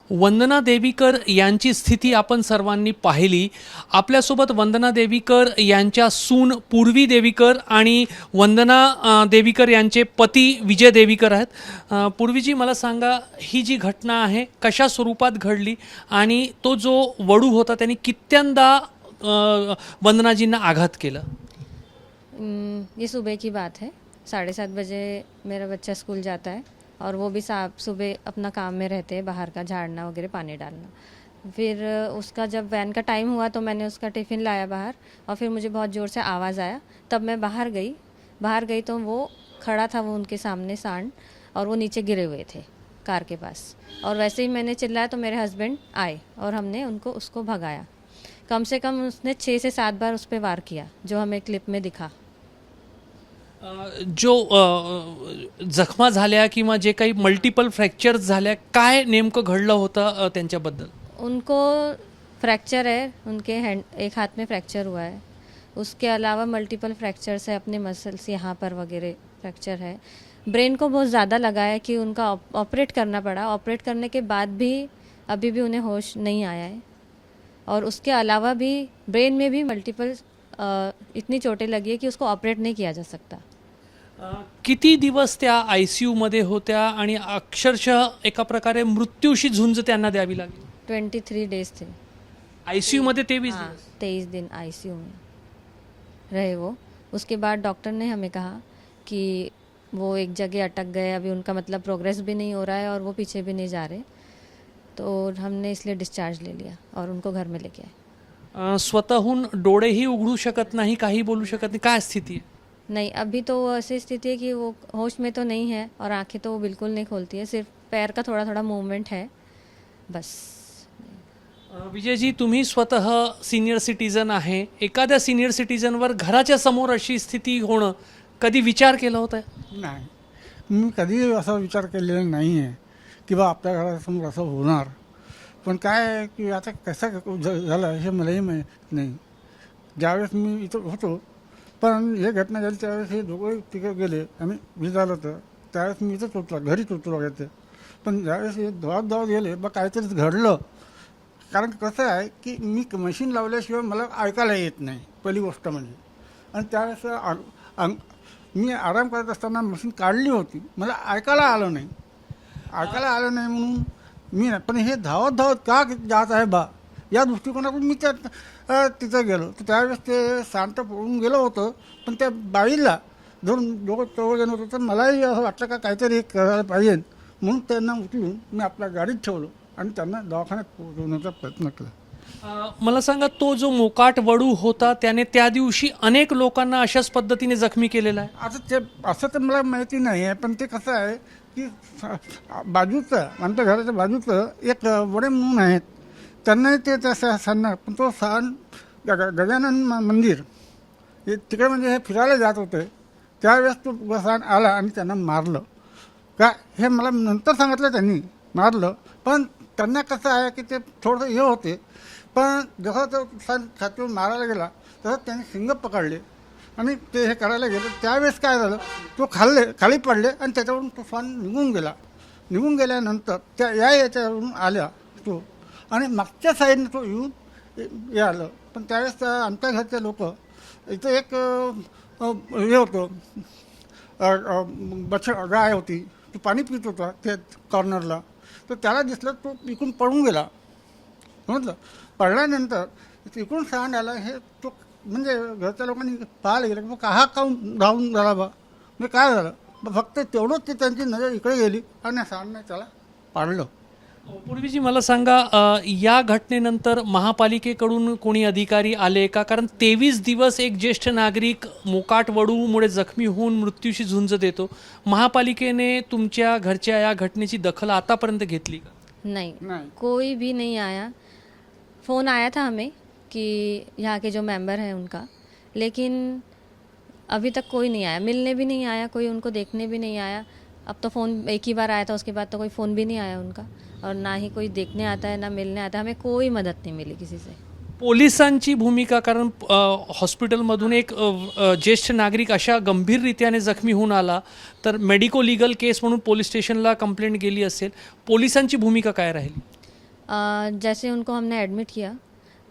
वंदना देवीकर यांची स्थिती आपण सर्वांनी पाहिली। आपल्यासोबत वंदना देवीकर यांच्या सून पूर्वी देवीकर आणि वंदना देवीकर यांचे पती विजय देवीकर आहेत। पूर्वीजी मला सांगा, ही जी घटना आहे कशा स्वरूपात घडली आणि तो जो वडू होता त्यांनी कित्यांदा वंदनाजींना आघात केला? ये सुबह की बात है, 7:30 बजे मेरा बच्चा स्कूल जाता है और वो भी सुबह अपना काम में रहते हैं, बाहर का झाड़ना वगैरह पानी डालना। फिर उसका जब वैन का टाइम हुआ तो मैंने उसका टिफ़िन लाया बाहर और फिर मुझे बहुत ज़ोर से आवाज़ आया। तब मैं बाहर गई तो वो खड़ा था, वो उनके सामने सांड, और वो नीचे गिरे हुए थे कार के पास। और वैसे ही मैंने चिल्लाया तो मेरे हस्बैंड आए और हमने उसको भगाया। कम से कम उसने 6 से 7 बार उस पर वार किया, जो हमें क्लिप में दिखा। जो जखमा झाल्या किंवा जे काही मल्टिपल फ्रॅक्चर्स झाल्या, काय नेमकं घडलं होतं त्यांच्याबद्दल? उनको फ्रैक्चर है, उनके हैंड एक हाथ में फ्रैक्चर हुआ है। उसके अलावा मल्टीपल फ्रैक्चर्स है, अपने मसल्स यहाँ पर वगैरह फ्रैक्चर है। ब्रेन को बहुत ज़्यादा लगा है कि उनका ऑपरेट करना पड़ा। ऑपरेट करने के बाद भी अभी भी उन्हें होश नहीं आया है। और उसके अलावा भी ब्रेन में भी मल्टीपल इतनी चोटें लगी है कि उसको ऑपरेट नहीं किया जा सकता। किती दिवस त्या ICU मध्ये होत्या आणि अक्षरशः एका प्रकारे मृत्यूशी झुंज त्यांना द्यावी लागली? 23 डेज थे ICU मध्ये 23 हाँ, दिवस। 23 दिन ICU में रहे वो। उसके बाद डॉक्टर ने हमें कहा कि वो एक जगह अटक गए, अभी उनका मतलब प्रोग्रेस भी नहीं हो रहा है और वो पीछे भी नहीं जा रहे। तो हमने इसलिए डिस्चार्ज ले लिया और उनको घर में लेके आए। स्वतःहून डोळेही उघडू शकत नाही, काही बोलू शकत नाही, काय स्थिती आहे? नहीं, अभी तो वो ऐसी स्थिति है कि वो होश में तो नहीं है और आंखें तो वो बिल्कुल नहीं खोलती है, सिर्फ पैर का थोड़ा थोड़ा मूवमेंट है बस। विजयजी, तुम्ही स्वतः सीनियर सिटीजन आहे, एखाद्या सीनियर सिटीजनवर घराच्या समोर अशी स्थिती होणं कधी विचार केला होता? नाही, मी कधी असा विचार केलेला नाही आहे की बा आपल्या घरासमोर असं होणार। पण काय आहे की आता कसं झालं हे मलाही माहीत नाही। ज्यावेळेस मी इथं होतो, पण हे घटना झाली त्यावेळेस हे दोघं तिकडे गेले आणि मी झालं होतं त्यावेळेस मी इथंच होतो, घरीच होतो वगैरे। पण ज्यावेळेस हे धावत गेले बा काहीतरीच घडलं। कारण कसं आहे की मी मशीन लावल्याशिवाय मला ऐकायला येत नाही, पहिली गोष्ट म्हणजे। आणि त्यावेळेस मी आराम करत असताना मशीन काढली होती, मला ऐकायला आलं नाही म्हणून मी, पण हे धावत का जात आहे बा या दृष्टिकोनातून मी तिथं गेलो। तर त्यावेळेस ते शांत पडून गेलं होतं, पण त्या बाईला दोघं जण होतं, तर मलाही असं वाटलं का काहीतरी करायला पाहिजे म्हणून त्यांना उचलून मी आपल्या गाडीत ठेवलं आणि त्यांना दवाखान्यात पोहोचवण्याचा प्रयत्न केला। मला सांगा, तो जो मोकाट वडू होता त्याने त्या दिवशी अनेक लोकांना अशाच पद्धतीने जखमी केलेला आहे? आता ते असं तर मला माहिती नाही आहे, पण ते कसं आहे की बाजूचं, आमच्या घराच्या बाजूचं एक वडे म्हणून आहेत, त्यांनाही ते तसं सांगणार। पण तो गजानन मंदिर हे तिकडे म्हणजे हे फिरायला जात होते, त्यावेळेस तो सण आला आणि त्यांना मारलं का हे मला नंतर सांगितलं त्यांनी मारलं। पण त्यांना कसं आहे की ते थोडंसं हे होते, पण जसं तो सण छातीवर मारायला गेला तसं त्यांनी शिंग पकडले आणि ते हे करायला गेले। त्यावेळेस काय झालं, तो खाली पडले आणि त्याच्यावरून तो सण निघून गेल्यानंतर त्या याच्यावरून आल्या तो, आणि मागच्या साईडने तो येऊन हे आलं। पण त्यावेळेस आमच्या घरचे लोक इथं एक हे होतं, गाय होती, तो पाणी पित होता त्या कॉर्नरला, तर त्याला दिसलं तो इकडून पळून गेला। म्हटलं पडल्यानंतर इकडून सांड आला, हे तो म्हणजे घरच्या लोकांनी पाहायला गेलं मग हा काहून धावून झाला बा, म्हणजे काय झालं, फक्त तेवढंच ते त्यांची नजर इकडे गेली आणि सांडने त्याला पाडलं। पूर्वीजी मला सांगा, या घटनेनंतर महापालिकेकडून कोणी अधिकारी आले का? कारण 23 दिवस एक ज्येष्ठ नागरिक मोकाट वडूमुळे जखमी होऊन मृत्यूशी झुंज देतो, महापालिकेने तुमच्या घरच्या या घटनेची दखल आतापर्यंत घेतली का? नहीं, कोई भी नहीं आया। फ़ोन आया था हमें कि यहाँ के जो मेंबर हैं उनका, लेकिन अभी तक कोई नहीं आया, मिलने भी नहीं आया, कोई उनको देखने भी नहीं आया। अब तो फ़ोन एक ही बार आया था, उसके बाद तो कोई फ़ोन भी नहीं आया उनका, और ना ही कोई देखने आता है ना मिलने आता है। हमें कोई मदद नहीं मिली किसी से। पोलिसांची भूमिका, कारण हॉस्पिटलमधून एक ज्येष्ठ नागरिक अशा गंभीररित्याने जखमी होऊन आला तर मेडिको लीगल केस म्हणून पोलीस स्टेशनला कंप्लेंट गेली असेल, पोलिसांची भूमिका काय राहील? जैसे उनको हमने एडमिट किया,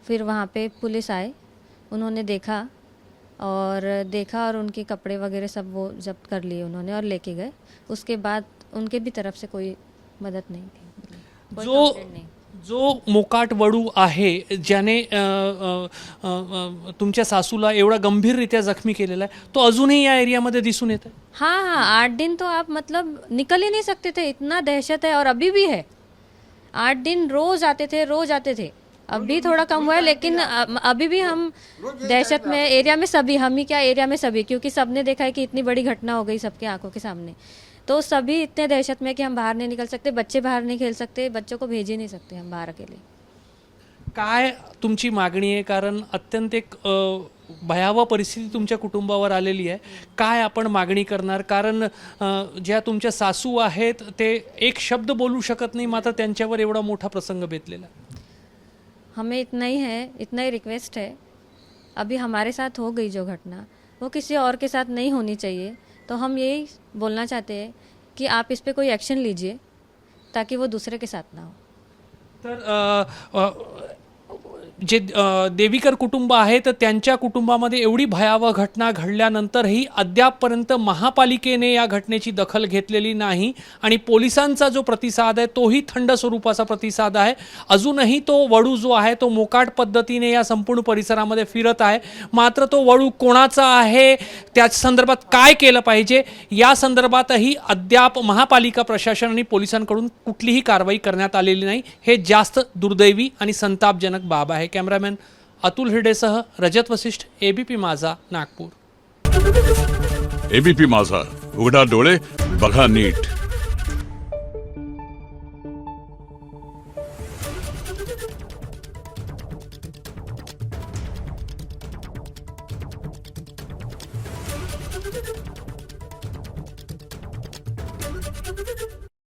फिर वहाँ पे पुलिस आए, उन्होंने देखा और उनके कपड़े वगैरह सब वो जब्त कर लिए उन्होंने और लेके गए। उसके बाद उनके भी तरफ से कोई मदद नहीं थी, कोई जो कंप्लेंट नहीं। जो मोकाट वडू आहे ज्याने तुमच्या सासूला एवढा गंभीररित्या जखमी केलेला आहे, तो अजूनही या एरियामध्ये दिसून येत आहे. हाँ हाँ, 8 दिन तो आप मतलब निकल ही नहीं सकते थे, इतना दहशत है। और अभी भी है, 8 दिन रोज आते थे। अभी थोड़ा कम हुआ है, लेकिन अभी भी हम दहशत में एरिया में सभी, हम ही क्या एरिया में सभी, क्योंकि सबने देखा है कि इतनी बड़ी घटना हो गई सबके आंखों के सामने, तो सभी इतने दहशत में कि हम बाहर नहीं निकल सकते, बच्चे बाहर नहीं खेल सकते, बच्चों को भेज ही नहीं सकते हम बाहर अकेले। काय तुमची मागणी आहे? कारण अत्यंत एक भयावह परिस्थिती तुमच्या कुटुंबावर आलेली आहे. काय आपण मागणी करणार? कारण ज्या तुमच्या सासू आहेत ते एक शब्द बोलू शकत नाही, मात्र त्यांच्यावर एवढा मोठा प्रसंग बेतलेला आहे. हमें इतना ही रिक्वेस्ट है, अभी हमारे साथ हो गई जो घटना, वो किसी और के साथ नहीं होनी चाहिए। तो हम यही बोलना चाहते हैं कि आप इस पे कोई एक्शन लीजिए ताकि वो दूसरे के साथ ना हो। तर जे देवीकर कुटुंब आहे तर त्यांच्या कुटुंबामध्ये एवढी भयावह घटना घडल्यानंतरही अद्यापपर्यंत महापालिकेने या घटनेची दखल घेतलेली नाही आणि पोलिसांचा जो प्रतिसाद आहे तोही थंड स्वरूपाचा प्रतिसाद आहे. अजूनही तो वडू जो आहे तो मोकाट पद्धतीने या संपूर्ण परिसरामध्ये फिरत आहे. मात्र तो वडू कोणाचा आहे, त्या संदर्भात काय केलं पाहिजे या संदर्भातही अद्याप महापालिका प्रशासन आणि पोलिसांकडून कुठलीही कारवाई करण्यात आलेली नाही. हे जास्त दुर्दैवी आणि संतापजनक बाब आहे. कॅमेरामॅन अतुल हिरडेसह रजत वसिष्ठ, एबीपी माझा, नागपूर. एबीपी माझा, उघडा डोळे बघा नीट. Thank you.